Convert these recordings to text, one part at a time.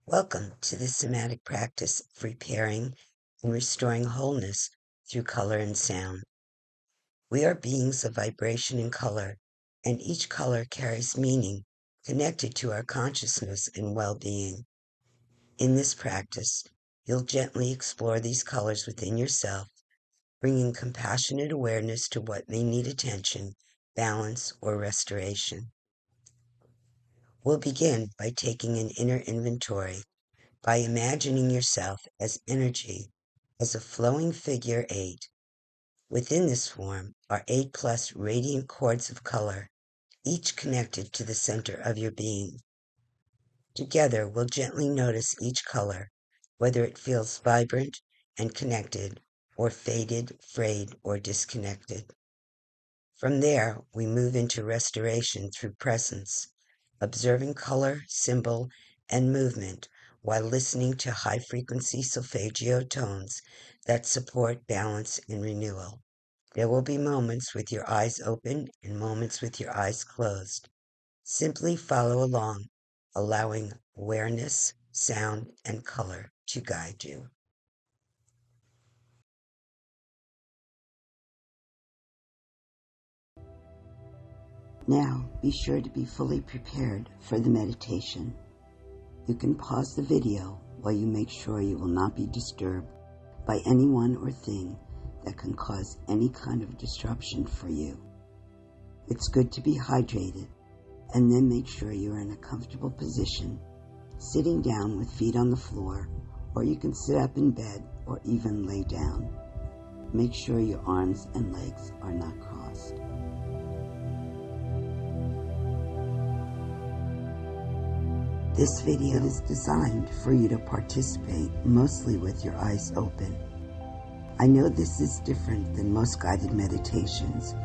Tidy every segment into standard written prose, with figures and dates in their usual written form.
Welcome to the somatic practice of repairing and restoring wholeness through color and sound. We are beings of vibration and color, and each color carries meaning connected to our consciousness and well-being. In this practice, you'll gently explore these colors within yourself, bringing compassionate awareness to what may need attention, balance, or restoration. We'll begin by taking an inner inventory by imagining yourself as energy, as a flowing figure 8. Within this form are 8 plus radiant cords of color, each connected to the center of your being. Together, we'll gently notice each color, whether it feels vibrant and connected, or faded, frayed, or disconnected. From there, we move into restoration through presence, observing color, symbol, and movement while listening to high-frequency solfeggio tones that support balance and renewal. There will be moments with your eyes open and moments with your eyes closed. Simply follow along, allowing awareness, sound, and color to guide you. Now, be sure to be fully prepared for the meditation. You can pause the video while you make sure you will not be disturbed by anyone or thing that can cause any kind of disruption for you. It's good to be hydrated, and then make sure you're in a comfortable position, sitting down with feet on the floor, or you can sit up in bed or even lay down. Make sure your arms and legs are not crossed. This video is designed for you to participate mostly with your eyes open. I know this is different than most guided meditations,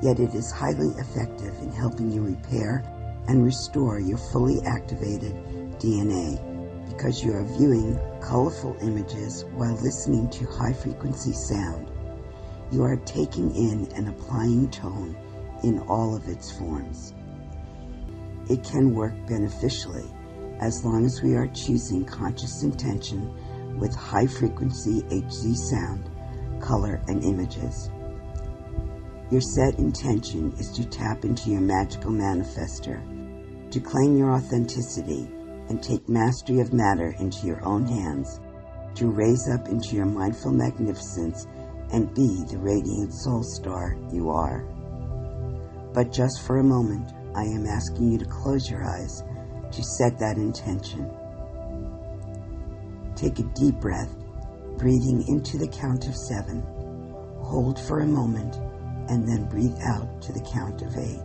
yet it is highly effective in helping you repair and restore your fully activated DNA because you are viewing colorful images while listening to high-frequency sound. You are taking in and applying tone in all of its forms. It can work beneficially as long as we are choosing conscious intention with high-frequency HZ sound, color, and images. Your set intention is to tap into your magical manifester, to claim your authenticity and take mastery of matter into your own hands, to raise up into your mindful magnificence and be the radiant soul star you are. But just for a moment, I am asking you to close your eyes to set that intention. Take a deep breath, breathing into the count of 7. Hold for a moment, and then breathe out to the count of 8.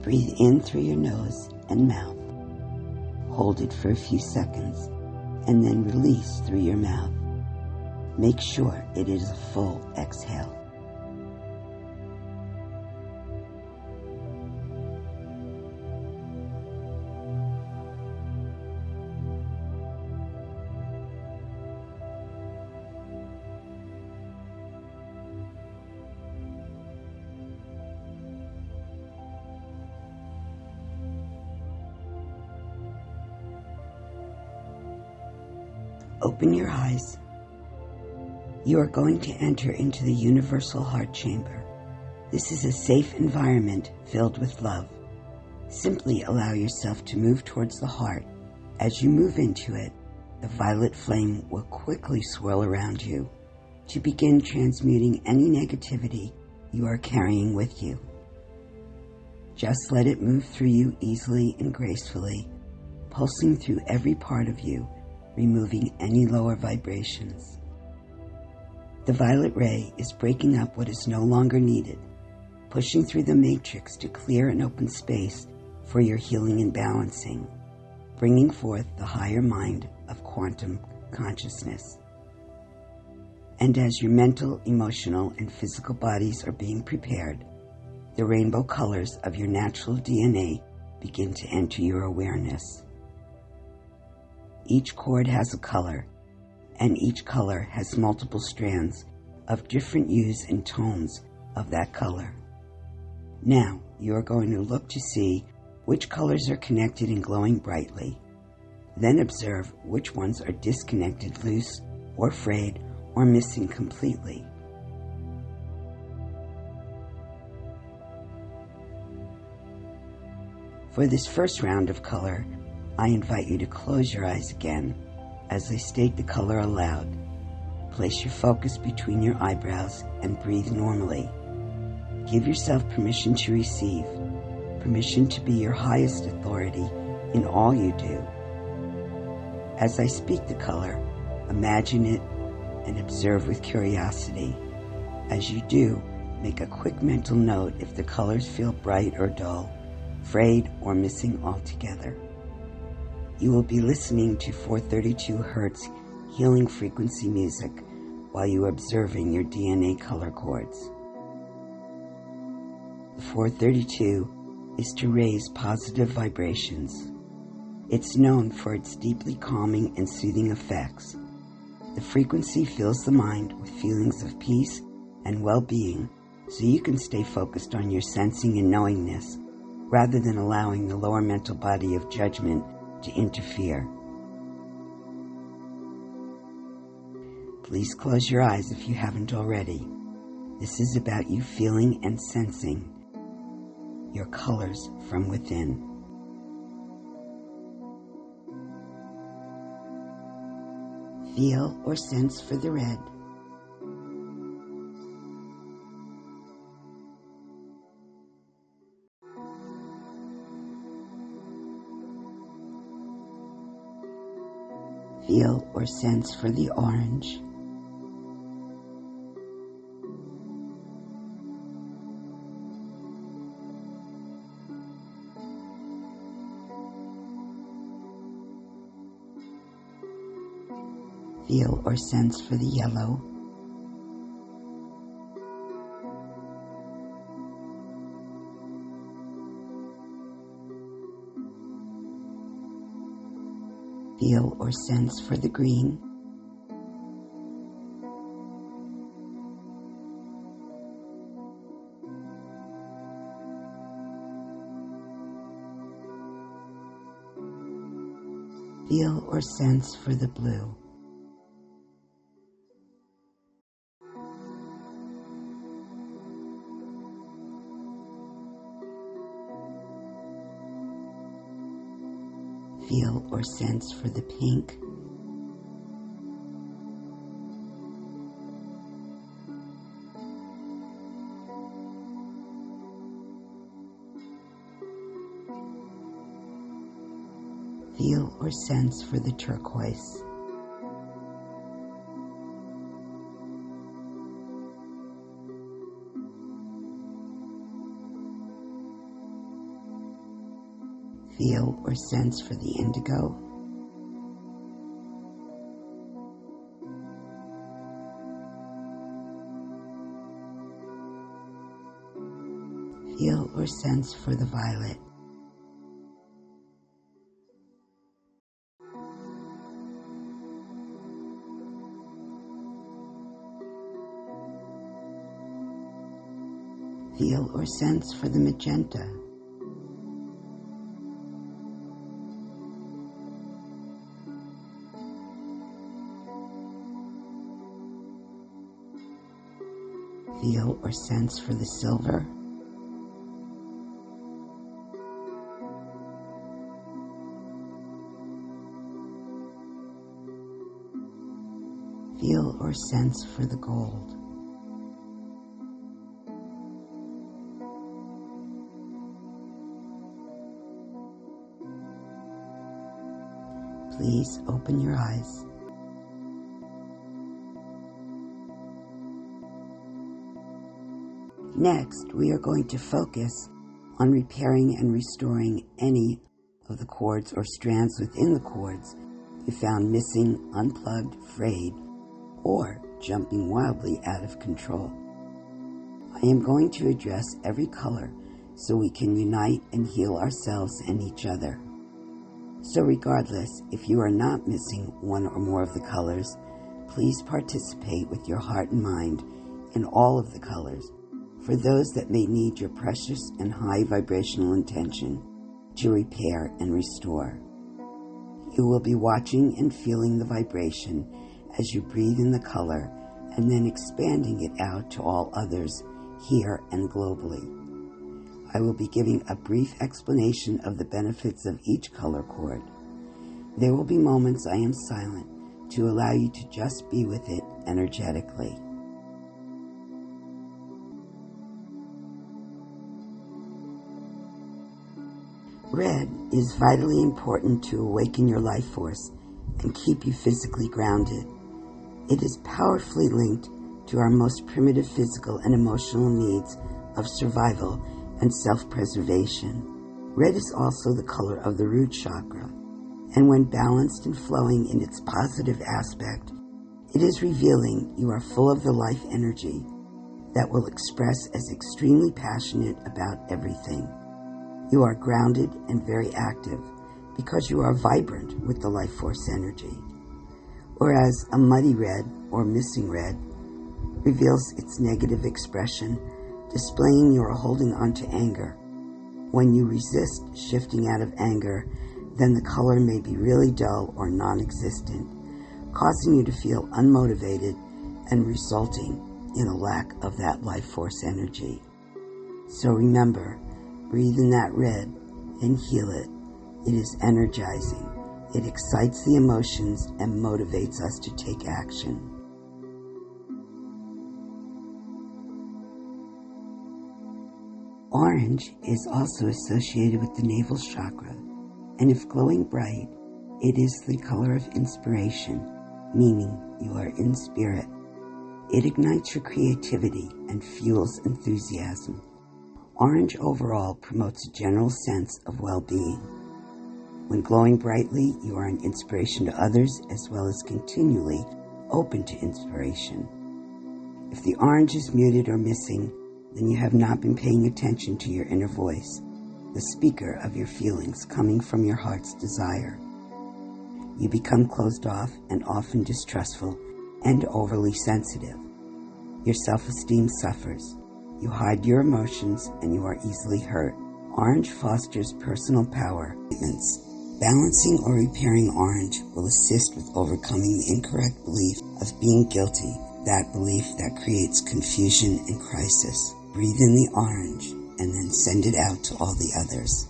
Breathe in through your nose and mouth. Hold it for a few seconds, and then release through your mouth. Make sure it is a full exhale. Open your eyes. You are going to enter into the universal heart chamber. This is a safe environment filled with love. Simply allow yourself to move towards the heart. As you move into it, the violet flame will quickly swirl around you to begin transmuting any negativity you are carrying with you. Just let it move through you easily and gracefully, pulsing through every part of you, removing any lower vibrations. The violet ray is breaking up what is no longer needed, pushing through the matrix to clear and open space for your healing and balancing, bringing forth the higher mind of quantum consciousness. And as your mental, emotional, and physical bodies are being prepared, the rainbow colors of your natural DNA begin to enter your awareness. Each cord has a color, and each color has multiple strands of different hues and tones of that color. Now, you are going to look to see which colors are connected and glowing brightly. Then observe which ones are disconnected, loose, or frayed, or missing completely. For this first round of color, I invite you to close your eyes again as I state the color aloud. Place your focus between your eyebrows and breathe normally. Give yourself permission to receive, permission to be your highest authority in all you do. As I speak the color, imagine it and observe with curiosity. As you do, make a quick mental note if the colors feel bright or dull, frayed or missing altogether. You will be listening to 432 Hz healing frequency music while you are observing your DNA color chords. The 432 is to raise positive vibrations. It's known for its deeply calming and soothing effects. The frequency fills the mind with feelings of peace and well-being so you can stay focused on your sensing and knowingness rather than allowing the lower mental body of judgment to interfere. Please close your eyes if you haven't already. This is about you feeling and sensing your colors from within. Feel or sense for the red. Feel or sense for the orange. Feel or sense for the yellow. Feel or sense for the green. Feel or sense for the blue. Feel or sense for the pink. Feel or sense for the turquoise. Feel or sense for the indigo. Feel or sense for the violet. Feel or sense for the magenta. Feel or sense for the silver. Feel or sense for the gold. Please open your eyes. Next, we are going to focus on repairing and restoring any of the cords or strands within the cords you found missing, unplugged, frayed, or jumping wildly out of control. I am going to address every color so we can unite and heal ourselves and each other. So regardless, if you are not missing one or more of the colors, please participate with your heart and mind in all of the colors for those that may need your precious and high vibrational intention. to repair and restore. You will be watching and feeling the vibration as you breathe in the color and then expanding it out to all others here and globally. I will be giving a brief explanation of the benefits of each color chord. There will be moments I am silent to allow you to just be with it energetically. Red is vitally important to awaken your life force and keep you physically grounded. It is powerfully linked to our most primitive physical and emotional needs of survival and self-preservation. Red is also the color of the root chakra, and when balanced and flowing in its positive aspect, it is revealing you are full of the life energy that will express as extremely passionate about everything. You are grounded and very active because you are vibrant with the life force energy. Whereas a muddy red or missing red reveals its negative expression, displaying you are holding on to anger. When you resist shifting out of anger, then the color may be really dull or non-existent, causing you to feel unmotivated and resulting in a lack of that life force energy. So remember, breathe in that red and heal it. It is energizing. It excites the emotions and motivates us to take action. Orange is also associated with the navel chakra, and if glowing bright, it is the color of inspiration, meaning you are in spirit. It ignites your creativity and fuels enthusiasm. Orange overall promotes a general sense of well-being. When glowing brightly, you are an inspiration to others as well as continually open to inspiration. If the orange is muted or missing, then you have not been paying attention to your inner voice, the speaker of your feelings coming from your heart's desire. You become closed off and often distrustful and overly sensitive. Your self-esteem suffers. You hide your emotions and you are easily hurt. Orange fosters personal power. Balancing or repairing orange will assist with overcoming the incorrect belief of being guilty, that belief that creates confusion and crisis. Breathe in the orange and then send it out to all the others.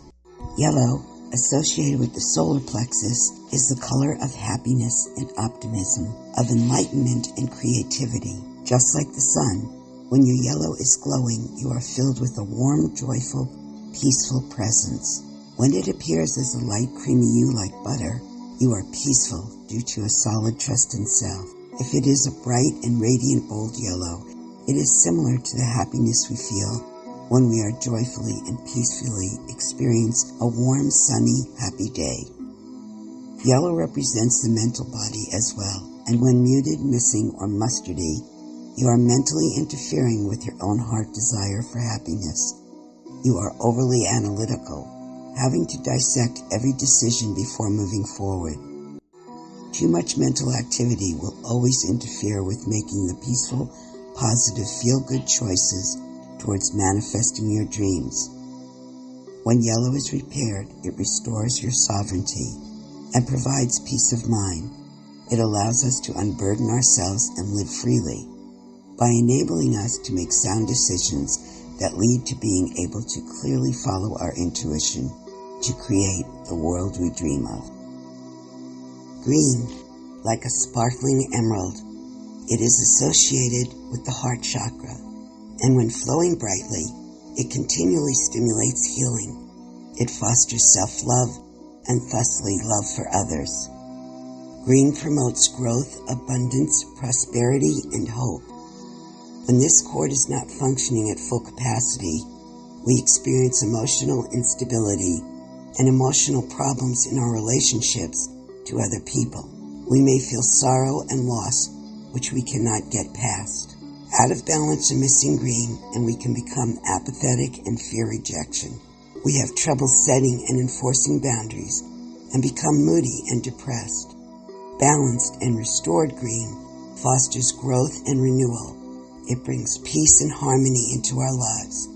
Yellow, associated with the solar plexus, is the color of happiness and optimism, of enlightenment and creativity. Just like the sun, when your yellow is glowing, you are filled with a warm, joyful, peaceful presence. When it appears as a light creamy hue like butter, you are peaceful due to a solid trust in self. If it is a bright and radiant bold yellow, it is similar to the happiness we feel when we are joyfully and peacefully experience a warm, sunny, happy day. Yellow represents the mental body as well, and when muted, missing, or mustardy, you are mentally interfering with your own heart desire for happiness. You are overly analytical, having to dissect every decision before moving forward. Too much mental activity will always interfere with making the peaceful, positive, feel-good choices towards manifesting your dreams. When yellow is repaired, it restores your sovereignty and provides peace of mind. It allows us to unburden ourselves and live freely by enabling us to make sound decisions that lead to being able to clearly follow our intuition to create the world we dream of. Green, like a sparkling emerald, it is associated with the heart chakra, and when flowing brightly, it continually stimulates healing. It fosters self-love and thusly love for others. Green promotes growth, abundance, prosperity, and hope. When this cord is not functioning at full capacity, we experience emotional instability and emotional problems in our relationships to other people. We may feel sorrow and loss, which we cannot get past. Out of balance or missing green, and we can become apathetic and fear rejection. We have trouble setting and enforcing boundaries and become moody and depressed. Balanced and restored green fosters growth and renewal. It brings peace and harmony into our lives.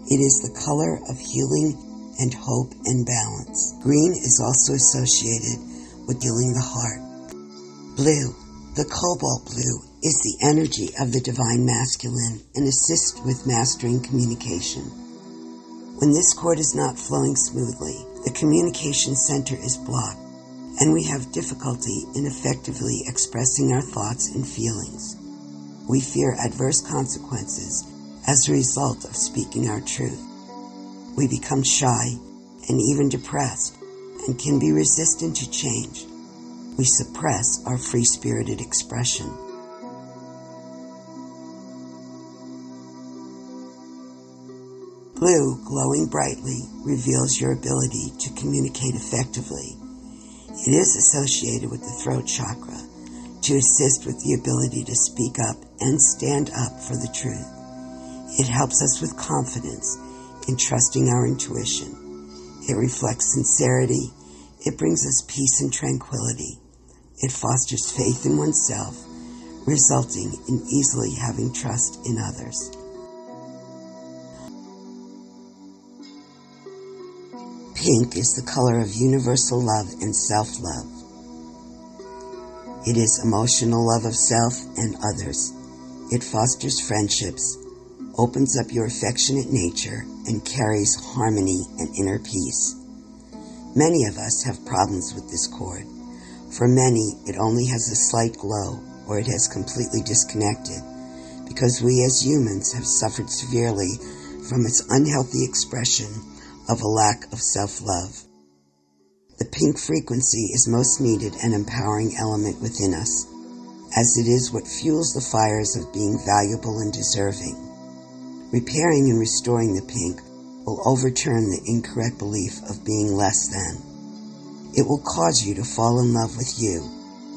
It is the color of healing and hope and balance. Green is also associated with healing the heart. Blue, the cobalt blue, is the energy of the divine masculine and assists with mastering communication. When this cord is not flowing smoothly, the communication center is blocked, and we have difficulty in effectively expressing our thoughts and feelings. We fear adverse consequences as a result of speaking our truth. We become shy and even depressed and can be resistant to change. We suppress our free-spirited expression. Blue, glowing brightly, reveals your ability to communicate effectively. It is associated with the throat chakra to assist with the ability to speak up and stand up for the truth. It helps us with confidence in trusting our intuition. It reflects sincerity. It brings us peace and tranquility. It fosters faith in oneself, resulting in easily having trust in others. Pink is the color of universal love and self-love. It is emotional love of self and others. It fosters friendships, opens up your affectionate nature, and carries harmony and inner peace. Many of us have problems with this cord. For many, it only has a slight glow, or it has completely disconnected, because we as humans have suffered severely from its unhealthy expression of a lack of self-love. The pink frequency is most needed and empowering element within us, as it is what fuels the fires of being valuable and deserving. Repairing and restoring the pink will overturn the incorrect belief of being less than. It will cause you to fall in love with you,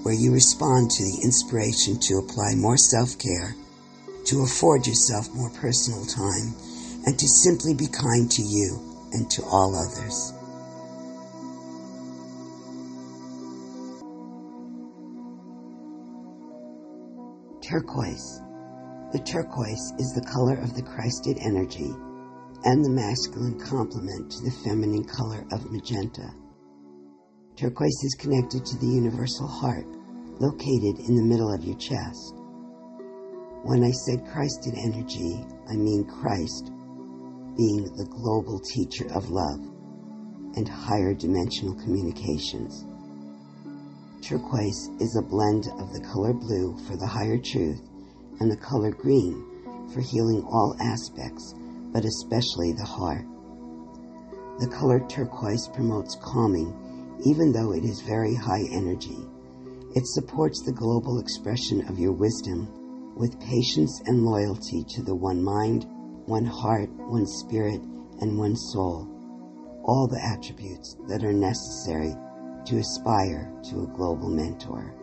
where you respond to the inspiration to apply more self-care, to afford yourself more personal time, and to simply be kind to you and to all others. Turquoise. The turquoise is the color of the Christed energy and the masculine complement to the feminine color of magenta. Turquoise is connected to the universal heart, located in the middle of your chest. When I said Christed energy, I mean Christ being the global teacher of love and higher dimensional communications. Turquoise is a blend of the color blue for the higher truth and the color green for healing all aspects, but especially the heart. The color turquoise promotes calming, even though it is very high energy. It supports the global expression of your wisdom with patience and loyalty to the one mind, one heart, one spirit, and one soul, all the attributes that are necessary to aspire to a global mentor.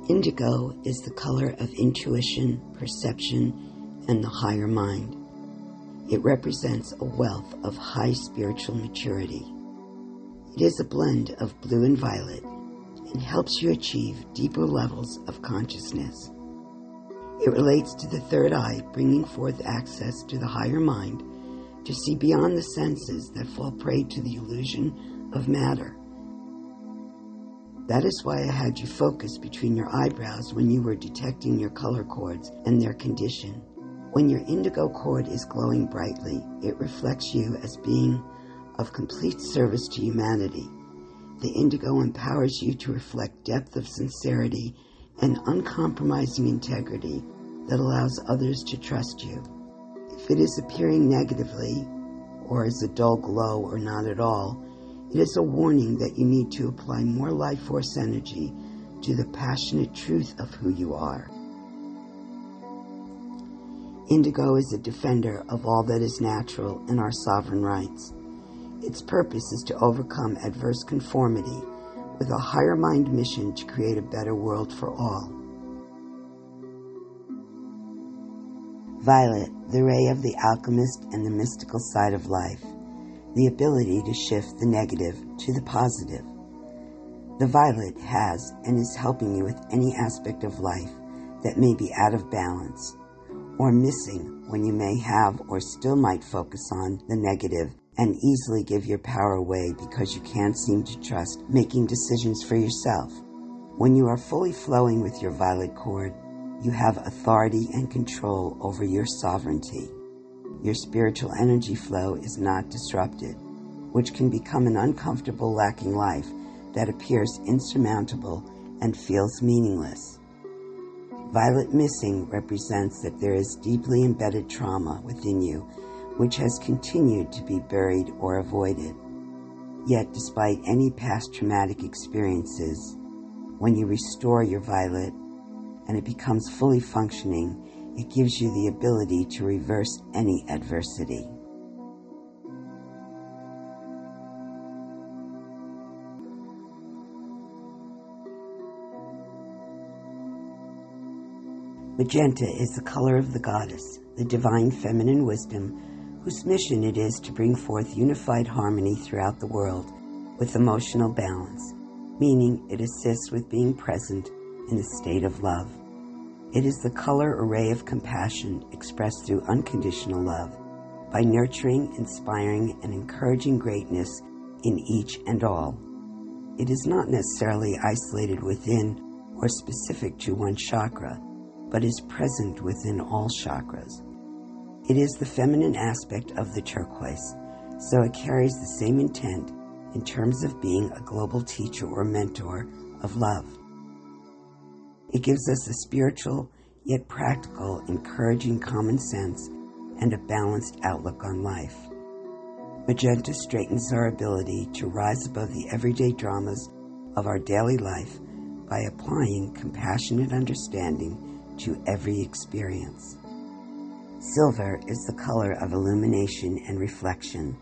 Indigo is the color of intuition, perception, and the higher mind. It represents a wealth of high spiritual maturity. It is a blend of blue and violet and helps you achieve deeper levels of consciousness. It relates to the third eye, bringing forth access to the higher mind to see beyond the senses that fall prey to the illusion of matter. That is why I had you focus between your eyebrows when you were detecting your color cords and their condition. When your indigo cord is glowing brightly, it reflects you as being of complete service to humanity. The indigo empowers you to reflect depth of sincerity and uncompromising integrity that allows others to trust you. If it is appearing negatively, or as a dull glow or not at all, it is a warning that you need to apply more life force energy to the passionate truth of who you are. Indigo is a defender of all that is natural and our sovereign rights. Its purpose is to overcome adverse conformity with a higher mind mission to create a better world for all. Violet, the ray of the alchemist and the mystical side of life. the ability to shift the negative to the positive. The violet has and is helping you with any aspect of life that may be out of balance or missing when you may have or still might focus on the negative and easily give your power away because you can't seem to trust making decisions for yourself. When you are fully flowing with your violet cord, you have authority and control over your sovereignty. Your spiritual energy flow is not disrupted, which can become an uncomfortable, lacking life that appears insurmountable and feels meaningless. Violet missing represents that there is deeply embedded trauma within you, which has continued to be buried or avoided. Yet, despite any past traumatic experiences, when you restore your violet and it becomes fully functioning, it gives you the ability to reverse any adversity. Magenta is the color of the goddess, the divine feminine wisdom, whose mission it is to bring forth unified harmony throughout the world with emotional balance, meaning it assists with being present in the state of love. It is the color array of compassion expressed through unconditional love, by nurturing, inspiring, and encouraging greatness in each and all. It is not necessarily isolated within or specific to one chakra, but is present within all chakras. It is the feminine aspect of the turquoise, so it carries the same intent in terms of being a global teacher or mentor of love. It gives us a spiritual, yet practical, encouraging common sense and a balanced outlook on life. Magenta straightens our ability to rise above the everyday dramas of our daily life by applying compassionate understanding to every experience. Silver is the color of illumination and reflection.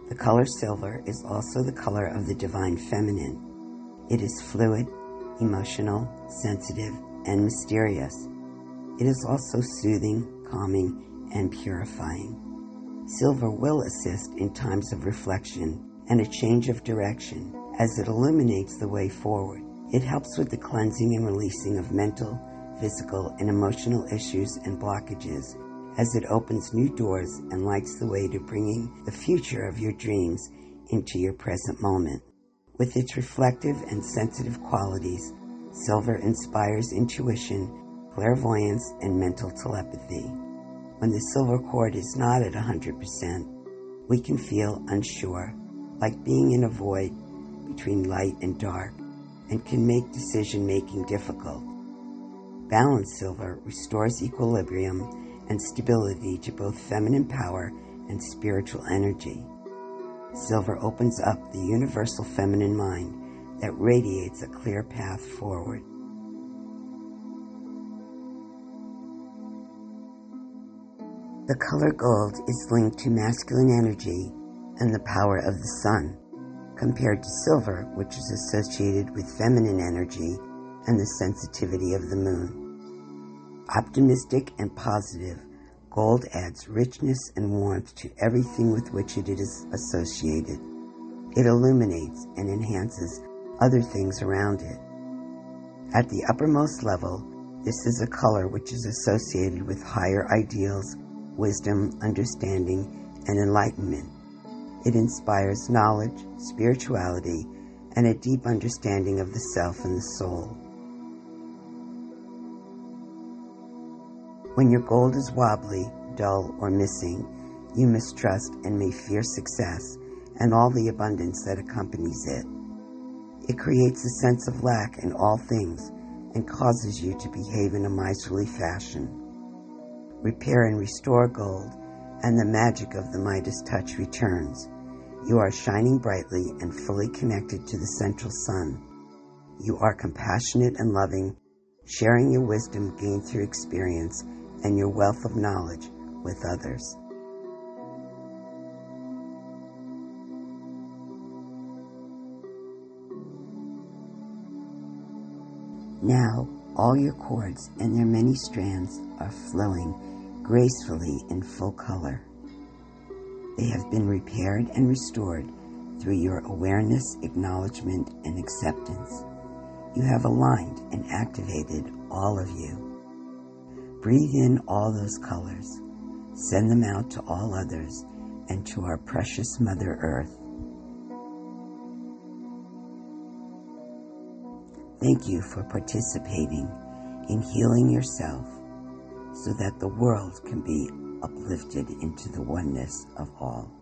The color silver is also the color of the divine feminine. It is fluid, emotional, sensitive, and mysterious. It is also soothing, calming, and purifying. Silver will assist in times of reflection and a change of direction as it illuminates the way forward. It helps with the cleansing and releasing of mental, physical, and emotional issues and blockages as it opens new doors and lights the way to bringing the future of your dreams into your present moment. With its reflective and sensitive qualities, silver inspires intuition, clairvoyance, and mental telepathy. When the silver cord is not at 100%, we can feel unsure, like being in a void between light and dark, and can make decision-making difficult. Balanced silver restores equilibrium and stability to both feminine power and spiritual energy. Silver opens up the universal feminine mind that radiates a clear path forward. The color gold is linked to masculine energy and the power of the sun, compared to silver, which is associated with feminine energy and the sensitivity of the moon. Optimistic and positive, gold adds richness and warmth to everything with which it is associated. It illuminates and enhances other things around it. At the uppermost level, this is a color which is associated with higher ideals, wisdom, understanding, and enlightenment. It inspires knowledge, spirituality, and a deep understanding of the self and the soul. When your gold is wobbly, dull, or missing, you mistrust and may fear success and all the abundance that accompanies it. It creates a sense of lack in all things and causes you to behave in a miserly fashion. Repair and restore gold, and the magic of the Midas touch returns. You are shining brightly and fully connected to the central sun. You are compassionate and loving, sharing your wisdom gained through experience and your wealth of knowledge with others. Now, all your cords and their many strands are flowing gracefully in full color. They have been repaired and restored through your awareness, acknowledgement, and acceptance. You have aligned and activated all of you. Breathe in all those colors. Send them out to all others and to our precious Mother Earth. Thank you for participating in healing yourself so that the world can be uplifted into the oneness of all.